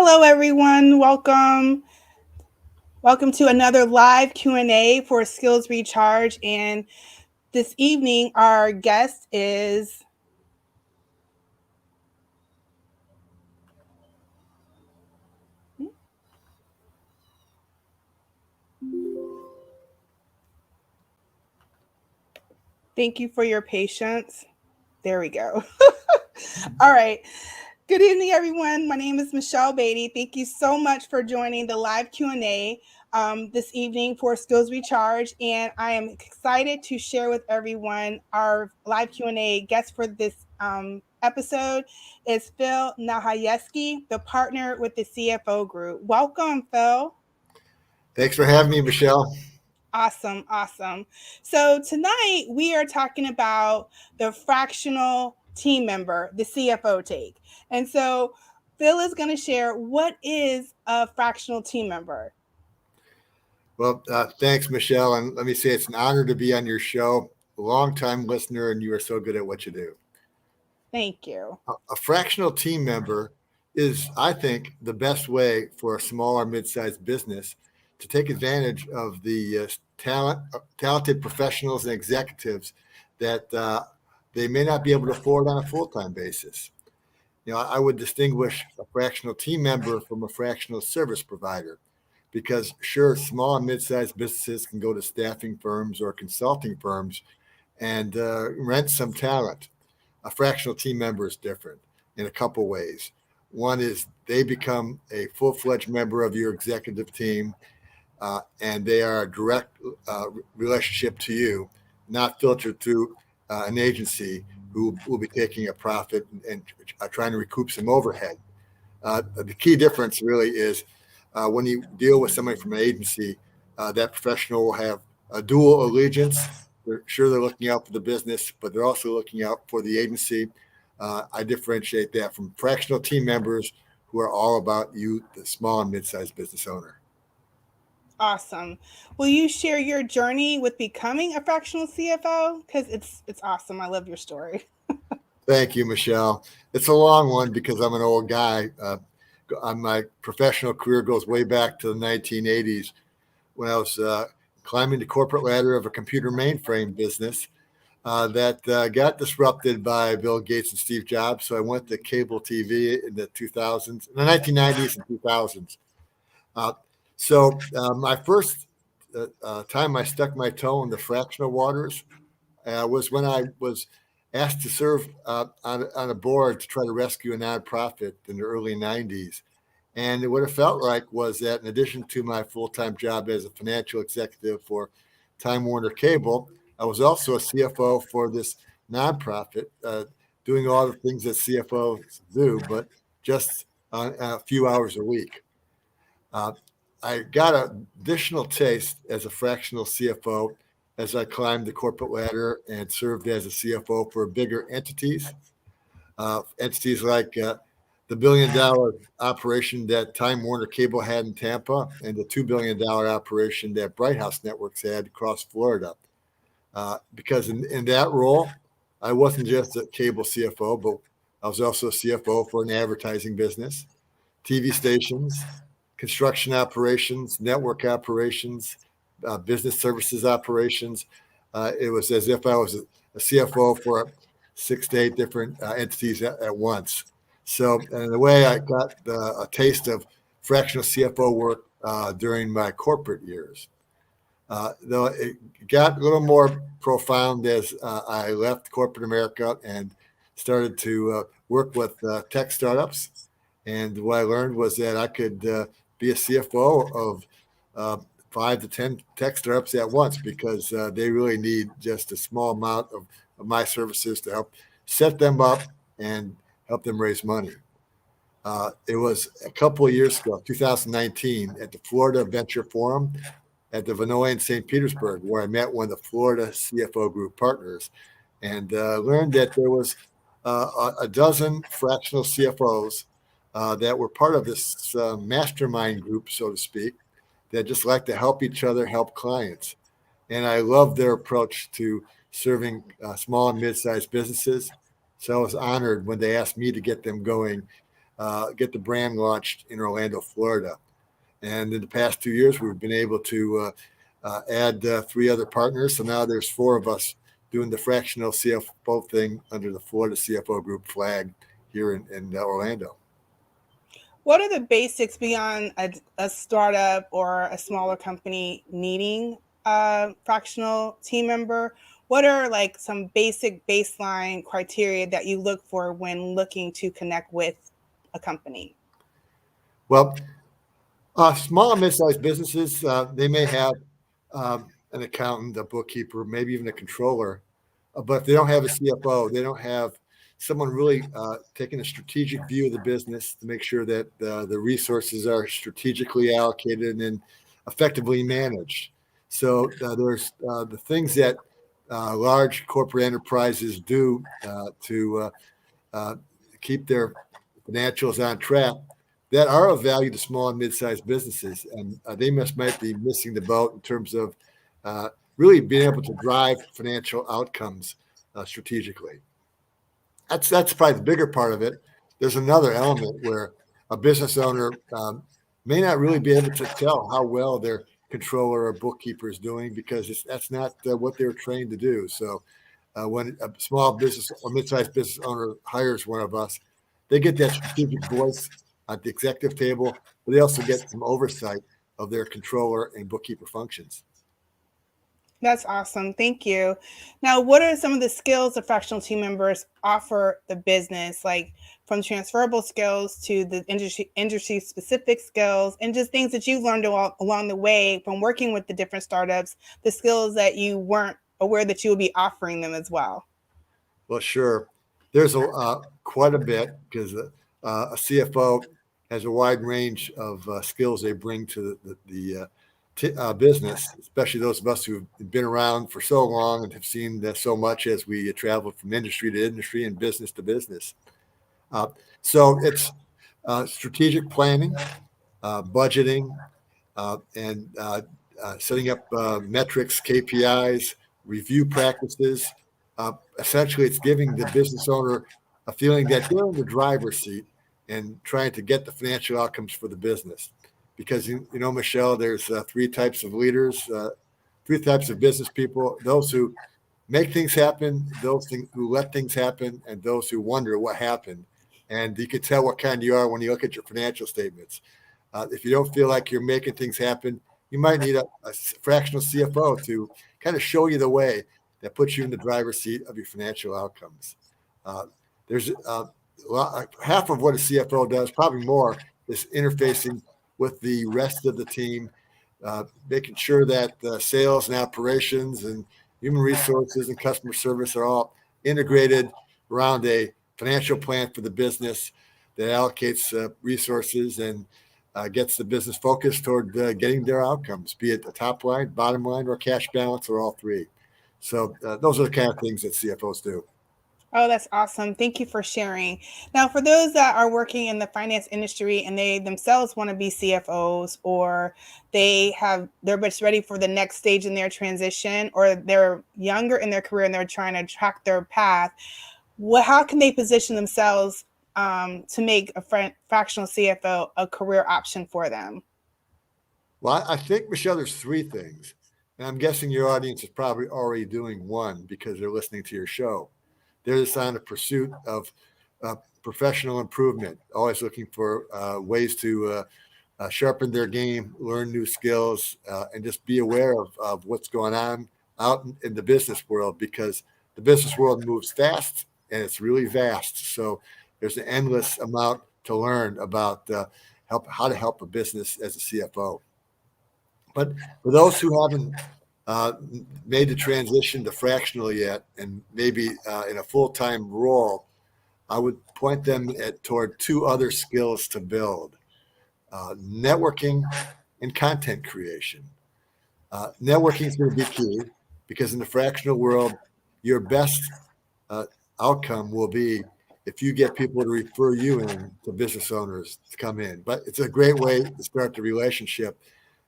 Hello, everyone. Welcome. Welcome to another live Q&A for Skills Recharge. And this evening, our guest is thank you for your patience. There we go. All right. Good evening, everyone. My name is Michelle Beatty. Thank you so much for joining the live Q&A this evening for Skills Recharge. And I am excited to share with everyone our live Q&A guest for this episode is Phil Nahajewski, the partner with the CFO Group. Welcome, Phil. Thanks for having me, Michelle. Awesome. So tonight we are talking about the fractional team member, the CFO take. And so Phil is going to share what is a fractional team member. Well, thanks, Michelle. And let me say it's an honor to be on your show. A long-time listener, and you are so good at what you do. Thank you. A fractional team member is, I think, the best way for a small or mid-sized business to take advantage of the talented professionals and executives that they may not be able to afford on a full-time basis. I would distinguish a fractional team member from a fractional service provider because, sure, small and mid-sized businesses can go to staffing firms or consulting firms and rent some talent. A fractional team member is different in a couple ways. One is they become a full-fledged member of your executive team, and they are a direct relationship to you, not filtered through an agency who will be taking a profit and trying to recoup some overhead. The key difference really is when you deal with somebody from an agency, that professional will have a dual allegiance. They're looking out for the business, but they're also looking out for the agency. I differentiate that from fractional team members who are all about you, the small and mid-sized business owner. Awesome. Will you share your journey with becoming a fractional CFO? Because it's awesome. I love your story. Thank you, Michelle. It's a long one because I'm an old guy. My professional career goes way back to the 1980s when I was climbing the corporate ladder of a computer mainframe business that got disrupted by Bill Gates and Steve Jobs. So I went to cable TV in the 2000s, in the 1990s and 2000s. My first time I stuck my toe in the fractional waters was when I was asked to serve on a board to try to rescue a nonprofit in the early 90s. And what it felt like was that in addition to my full-time job as a financial executive for Time Warner Cable, I was also a CFO for this nonprofit, doing all the things that CFOs do, but just a few hours a week. I got an additional taste as a fractional CFO as I climbed the corporate ladder and served as a CFO for bigger entities, entities like the $1 billion operation that Time Warner Cable had in Tampa and the $2 billion operation that Bright House Networks had across Florida. Because in that role, I wasn't just a cable CFO, but I was also a CFO for an advertising business, TV stations, construction operations, network operations, business services operations. It was as if I was a CFO for 6 to 8 different entities at once. So in a way, I got a taste of fractional CFO work during my corporate years. Though it got a little more profound as I left corporate America and started to work with tech startups. And what I learned was that I could be a CFO of 5 to 10 tech startups at once because they really need just a small amount of my services to help set them up and help them raise money. It was a couple of years ago, 2019, at the Florida Venture Forum at the Vinoy in St. Petersburg, where I met one of the Florida CFO Group partners and learned that there was a dozen fractional CFOs that were part of this mastermind group, so to speak, that just like to help each other, help clients. And I love their approach to serving small and mid-sized businesses. So I was honored when they asked me to get them going get the brand launched in Orlando, Florida. And in the past 2 years, we've been able to add 3 other partners. So now there's 4 of us doing the fractional CFO thing under the Florida CFO Group flag here in Orlando. What are the basics beyond a startup or a smaller company needing a fractional team member? What are like some basic baseline criteria that you look for when looking to connect with a company? Well, small and mid-sized businesses, they may have an accountant, a bookkeeper, maybe even a controller, but if they don't have a CFO, they don't have someone really taking a strategic view of the business to make sure that the resources are strategically allocated and effectively managed. So there's the things that large corporate enterprises do to keep their financials on track that are of value to small and mid-sized businesses, and they might be missing the boat in terms of really being able to drive financial outcomes strategically. That's probably the bigger part of it. There's another element where a business owner may not really be able to tell how well their controller or bookkeeper is doing because that's not what they're trained to do. So when a small business or mid-sized business owner hires one of us, they get that strategic voice at the executive table, but they also get some oversight of their controller and bookkeeper functions. That's awesome. Thank you. Now, what are some of the skills the fractional team members offer the business, like from transferable skills to the industry specific skills, and just things that you've learned along the way from working with the different startups, the skills that you weren't aware that you would be offering them as well? Well, sure. There's quite a bit because a CFO has a wide range of skills they bring to the business, especially those of us who've been around for so long and have seen so much as we travel from industry to industry and business to business. So it's strategic planning, budgeting, and setting up metrics, KPIs, review practices. Essentially, it's giving the business owner a feeling that they're in the driver's seat and trying to get the financial outcomes for the business. Because, Michelle, there's 3 types of leaders, 3 types of business people: those who make things happen, those who let things happen, and those who wonder what happened. And you can tell what kind you are when you look at your financial statements. If you don't feel like you're making things happen, you might need a fractional CFO to kind of show you the way that puts you in the driver's seat of your financial outcomes. There's half of what a CFO does, probably more, is interfacing with the rest of the team, making sure that sales and operations and human resources and customer service are all integrated around a financial plan for the business that allocates resources and gets the business focused toward getting their outcomes, be it the top line, bottom line, or cash balance, or all 3. So those are the kind of things that CFOs do. Oh, that's awesome. Thank you for sharing. Now, for those that are working in the finance industry and they themselves want to be CFOs, or they're just ready for the next stage in their transition, or they're younger in their career and they're trying to track their path, how can they position themselves to make a fractional CFO a career option for them? Well, I think, Michelle, there's 3 things. And I'm guessing your audience is probably already doing one because they're listening to your show. They're just on a pursuit of professional improvement, always looking for ways to sharpen their game, learn new skills, and just be aware of what's going on out in the business world, because the business world moves fast and it's really vast. So there's an endless amount to learn about how to help a business as a CFO. But for those who haven't made the transition to fractional yet, and maybe in a full-time role, I would point them toward 2 other skills to build: networking and content creation. Networking is going to be key because in the fractional world, your best outcome will be if you get people to refer you in to business owners to come in. But it's a great way to start the relationship.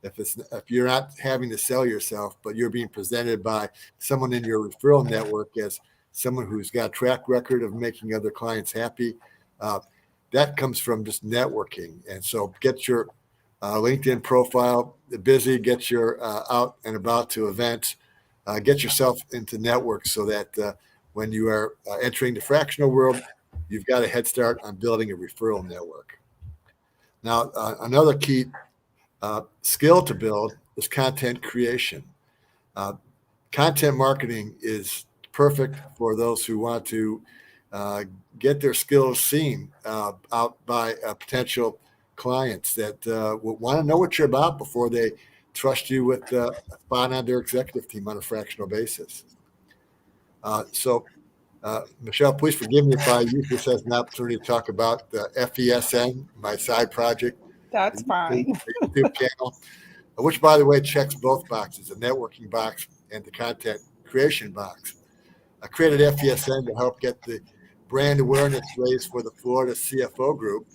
If you're not having to sell yourself, but you're being presented by someone in your referral network as someone who's got a track record of making other clients happy, that comes from just networking. And so get your LinkedIn profile busy, get your out and about to events, get yourself into networks so that when you are entering the fractional world, you've got a head start on building a referral network. Now, another key skill to build is content creation. Content marketing is perfect for those who want to get their skills seen out by potential clients that want to know what you're about before they trust you with a spot on their executive team on a fractional basis. So, Michelle, please forgive me if I use this as an opportunity to talk about the FESN, my side project, That's the fine. YouTube channel, which, by the way, checks both boxes, the networking box and the content creation box. I created FESN to help get the brand awareness raised for the Florida CFO Group.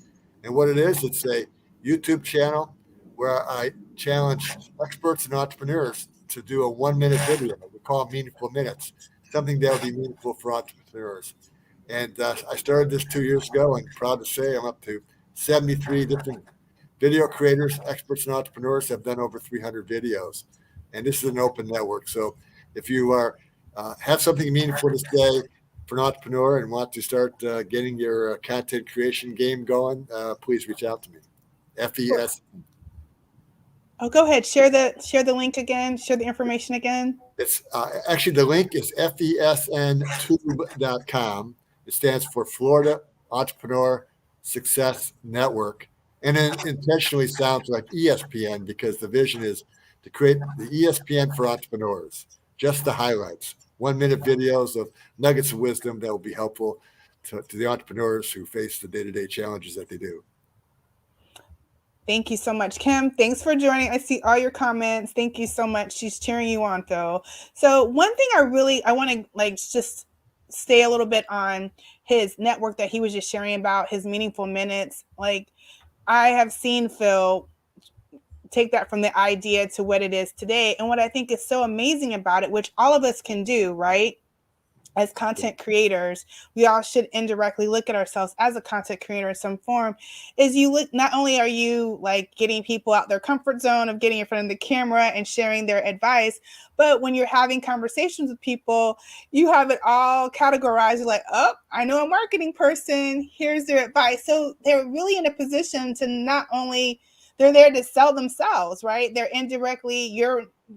And what it is, it's a YouTube channel where I challenge experts and entrepreneurs to do a 1 minute video. We call them meaningful minutes, something that will be meaningful for entrepreneurs. And I started this 2 years ago, and proud to say I'm up to 73 different video creators, experts, and entrepreneurs have done over 300 videos. And this is an open network. So if you are have something meaningful to say for an entrepreneur and want to start getting your content creation game going, please reach out to me. FES. Oh, go ahead. Share the link again. Share the information again. It's actually the link is FESNtube.com. It stands for Florida Entrepreneur Success Network. And it intentionally sounds like ESPN because the vision is to create the ESPN for entrepreneurs, just the highlights, 1 minute videos of nuggets of wisdom that will be helpful to the entrepreneurs who face the day-to-day challenges that they do. Thank you so much, Kim. Thanks for joining. I see all your comments. Thank you so much. She's cheering you on, Phil. So one thing I want to just stay a little bit on his network that he was just sharing about, his meaningful minutes. Like, I have seen Phil take that from the idea to what it is today. And what I think is so amazing about it, which all of us can do, right? As content creators, we all should indirectly look at ourselves as a content creator in some form, is you look, not only are you like getting people out their comfort zone of getting in front of the camera and sharing their advice, but when you're having conversations with people, you have it all categorized. You're like, oh, I know a marketing person, here's their advice. So they're really in a position to not only, they're there to sell themselves, right? They're indirectly,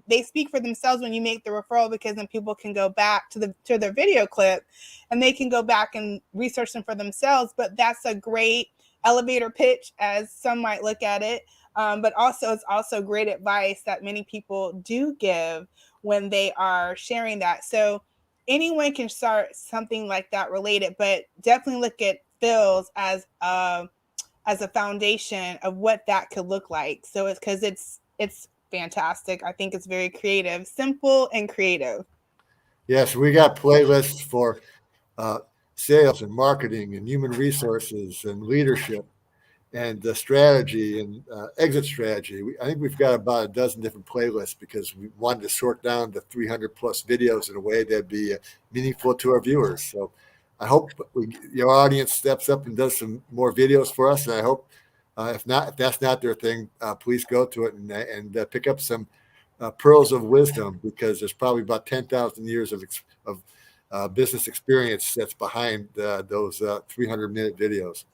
they speak for themselves when you make the referral, because then people can go back to their video clip and they can go back and research them for themselves. But that's a great elevator pitch, as some might look at it. But also, it's also great advice that many people do give when they are sharing that. So anyone can start something like that related, but definitely look at Phil's as a foundation of what that could look like. So it's because it's fantastic. I think it's very creative, simple and creative. Yes, we got playlists for sales and marketing and human resources and leadership and strategy and exit strategy. I think we've got about a dozen different playlists because we wanted to sort down the 300 plus videos in a way that'd be meaningful to our viewers. So I hope your audience steps up and does some more videos for us. And I hope if that's not their thing, please go to it and pick up some pearls of wisdom, because there's probably about 10,000 years of business experience that's behind those 300-minute videos.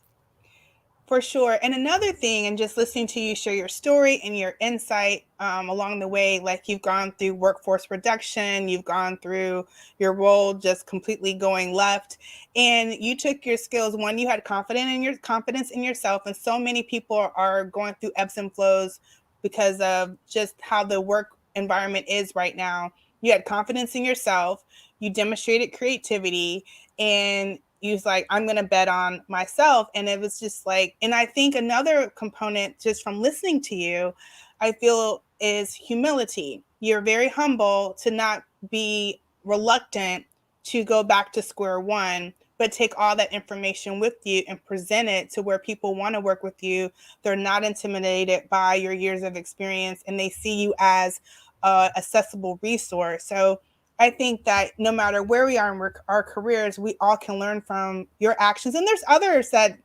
For sure. And another thing, and just listening to you share your story and your insight along the way, like you've gone through workforce reduction, you've gone through your role just completely going left, and you took your skills. One, you had confidence in yourself, and so many people are going through ebbs and flows because of just how the work environment is right now. You had confidence in yourself, you demonstrated creativity, and you was like, I'm going to bet on myself. And it was just like, and I think another component just from listening to you, I feel, is humility. You're very humble to not be reluctant to go back to square one, but take all that information with you and present it to where people want to work with you. They're not intimidated by your years of experience, and they see you as an accessible resource. So I think that no matter where we are in our careers, we all can learn from your actions. And there's others that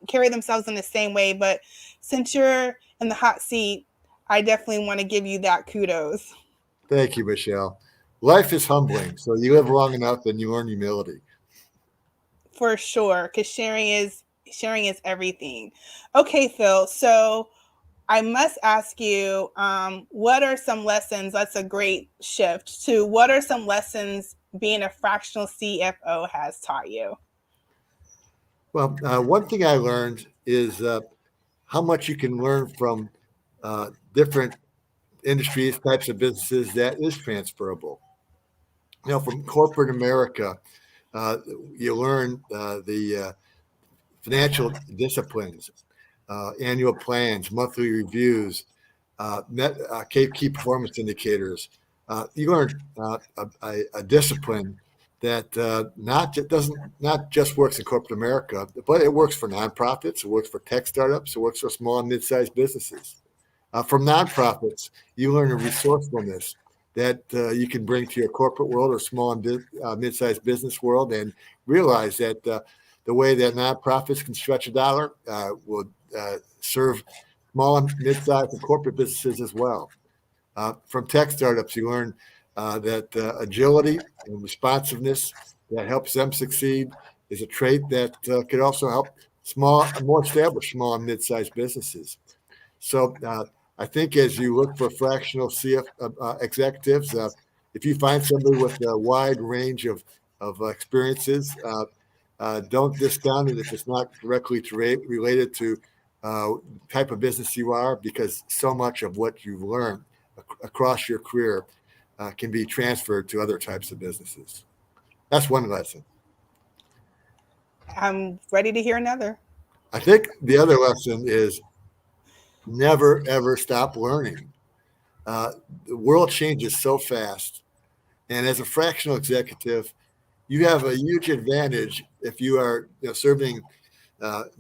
carry themselves in the same way. But since you're in the hot seat, I definitely want to give you that kudos. Thank you, Michelle. Life is humbling, so you live long enough and you learn humility. For sure, because sharing is everything. Okay, Phil. So I must ask you, what are some lessons? That's a great shift to what are some lessons being a fractional CFO has taught you? Well, one thing I learned is how much you can learn from different industries, types of businesses that is transferable. From corporate America, uh, you learn the financial disciplines, annual plans, monthly reviews, key performance indicators. You learn a discipline that doesn't not just works in corporate America, but it works for nonprofits, it works for tech startups, it works for small and mid-sized businesses. From nonprofits, you learn a resourcefulness that you can bring to your corporate world or small and mid-sized business world, and realize that the way that nonprofits can stretch a dollar will serve small and mid-sized and corporate businesses as well. From tech startups, you learn that agility and responsiveness that helps them succeed is a trait that could also help more established small and mid-sized businesses. So I think as you look for fractional CF executives, if you find somebody with a wide range of experiences, don't discount it if it's not directly related to the type of business you are, because so much of what you've learned across your career can be transferred to other types of businesses. That's one lesson. I'm ready to hear another. I think the other lesson is never, ever stop learning. The world changes so fast. And as a fractional executive, you have a huge advantage if you are serving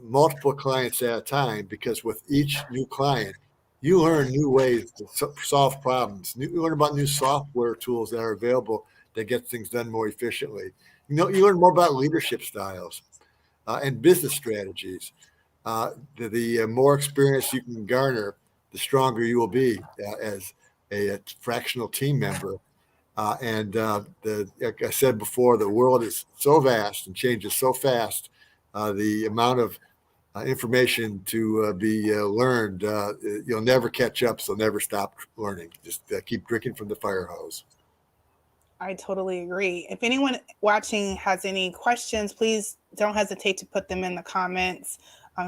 multiple clients at a time, because with each new client, you learn new ways to solve problems. You learn about new software tools that are available that get things done more efficiently. You learn more about leadership styles and business strategies. The more experience you can garner, the stronger you will be as a fractional team member. Like I said before, the world is so vast and changes so fast. The amount of information to be learned, you'll never catch up, so never stop learning. Just keep drinking from the fire hose. I totally agree. If anyone watching has any questions, please don't hesitate to put them in the comments.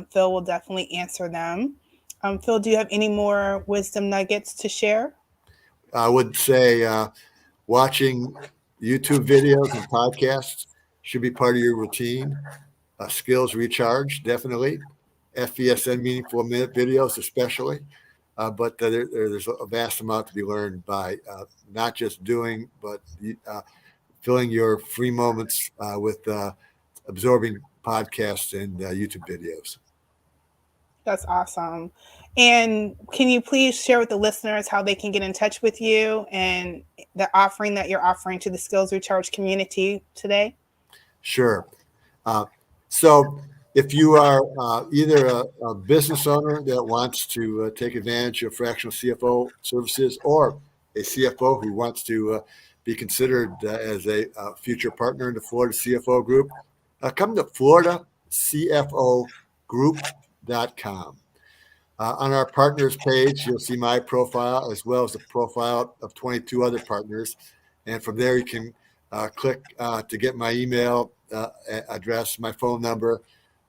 Phil will definitely answer them. Phil, do you have any more wisdom nuggets to share? I would say watching YouTube videos and podcasts should be part of your routine. Skills recharge, definitely. FESN meaningful minute videos, especially. But there's a vast amount to be learned by not just doing, but filling your free moments with absorbing podcasts and YouTube videos. That's awesome. And can you please share with the listeners how they can get in touch with you and the offering that you're offering to the Skills Recharge community today? Sure. So if you are either a business owner that wants to take advantage of fractional CFO services, or a CFO who wants to be considered as a future partner in the Florida CFO Group, come to Florida CFO Group.com. On our partners page, you'll see my profile as well as the profile of 22 other partners. And from there, you can click to get my email address, my phone number,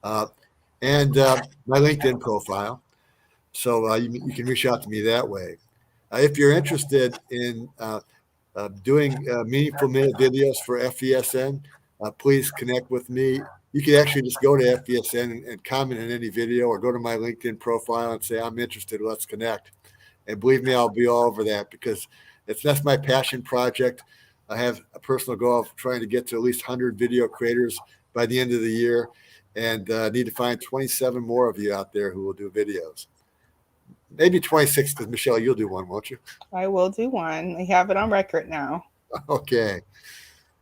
and my LinkedIn profile. So you can reach out to me that way. If you're interested in doing meaningful minute videos for FESN, please connect with me. You can actually just go to FESN and comment in any video, or go to my LinkedIn profile and say, I'm interested, let's connect. And believe me, I'll be all over that, because that's my passion project. I have a personal goal of trying to get to at least 100 video creators by the end of the year, and need to find 27 more of you out there who will do videos. Maybe 26, because Michelle, you'll do one, won't you? I will do one. I have it on record now. Okay.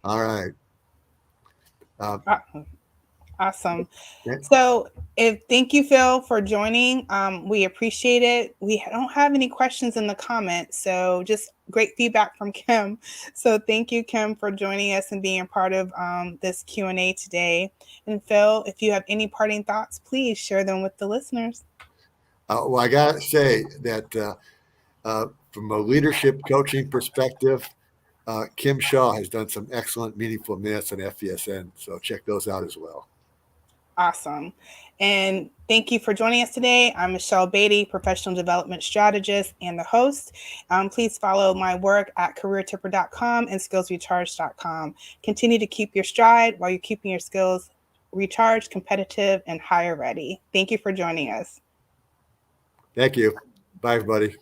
All right. Awesome. Yeah. So thank you, Phil, for joining. We appreciate it. We don't have any questions in the comments, so just great feedback from Kim. So thank you, Kim, for joining us and being a part of this Q&A today. And Phil, if you have any parting thoughts, please share them with the listeners. Well, I got to say that from a leadership coaching perspective, Kim Shaw has done some excellent, meaningful minutes on FESN. So check those out as well. Awesome. And thank you for joining us today. I'm Michelle Beatty, professional development strategist and the host. Please follow my work at careertipper.com and skillsrecharge.com. Continue to keep your stride while you're keeping your skills recharged, competitive, and hire ready. Thank you for joining us. Thank you. Bye, everybody.